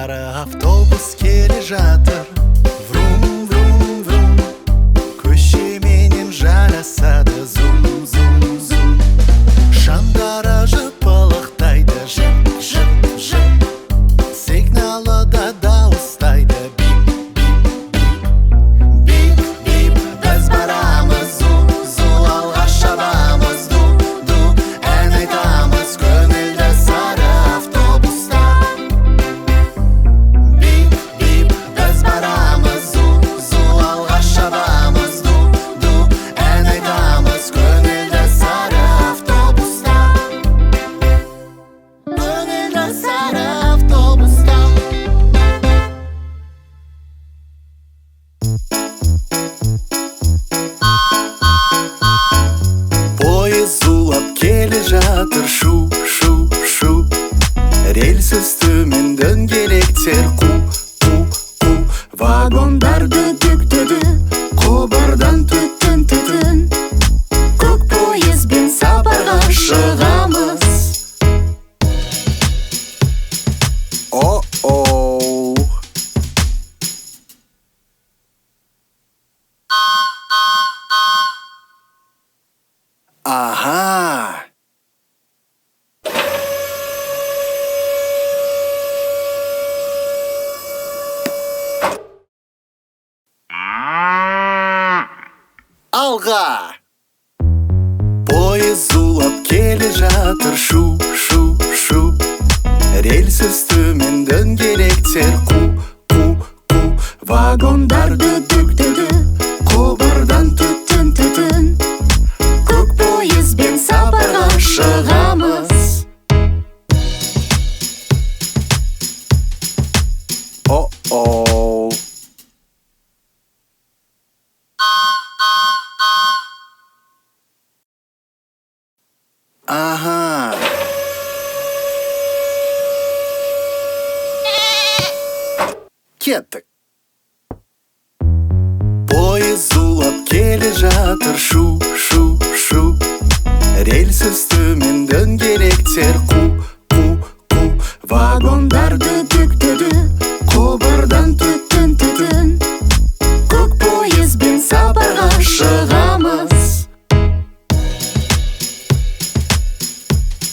Sары автобус келе жатыр. Врум, врум, врум. Көшеменен жарасады. Зум, зум, зум. Шамдары жыпылықтайды. Жып, жып, жып. Сигналы да дауыстайды. Бип, бип, бип. Бип, бип. Біз барамыз. Зу, зу. Алға шабамыз. Ду, ду. Ән айтамыз көңілді сары автобуста. Бип, бип. Біз барамыз. Зу, зу. Алға шабамыз. Ду, ду. Ән айтамыз көңілді сары автобуста. Көңілді сары автобуста. Поезд зулап келе жатыр. Шу, шу, шу. Рельс үстімен дөңгелектер. Ку, ку, ку. Вагондар дүдік, дүдік. Құбырдан түтін, түтін. Көк поездбен сапарға шығамыз. О-оу. Ага. Алға. Поезд зулап келе жатыр. Шу, шу, шу. Рельс үстімен дөңгелектер. Ку, ку, ку. Вагондар дүдік, дүдік. Құбырдан түтін, түтін. Көк поездбен сапарға шығамыз. О-оу. Ага. Кеттік. Поезд зулап келе жатыр. Шу, шу, шу. Рельс үстімен дөңгелектер. Ку, ку, ку. Вагондар дүдік, дүдік. Құбырдан түтін, түтін. Көк поездбен сапарға шығамыз.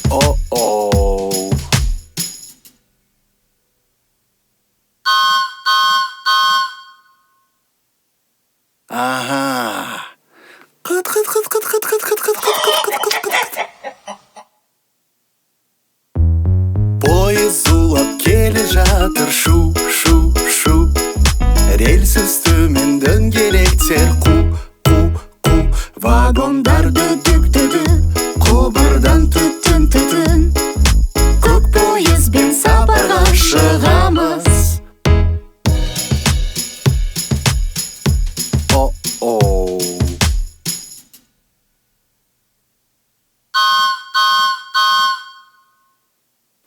О-оу. Ага. Қыт, қыт, қыт, қыт, қыт, қыт, қыт, қыт, қыт, қыт, қыт, қыт, қыт. Поезд зулап келе жатыр. Шу, шу, шу. Рельс үстімен дөңгелектер. Ку, ку, ку. Вагондар дүдік, дүдік. Құбырдан түтін, түтін. Көк поездбен сапарға шығамыз. О-оу.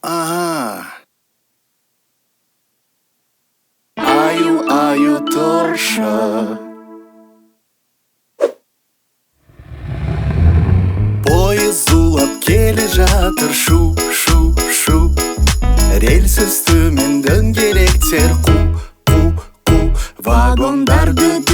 Ага. Аю, аю, тұршы. Поезд зулап келе жатыр. Шу, шу, шу. Рельс үстімен дөңгелектер. Ку, ку, ку. Вагондар дүдік.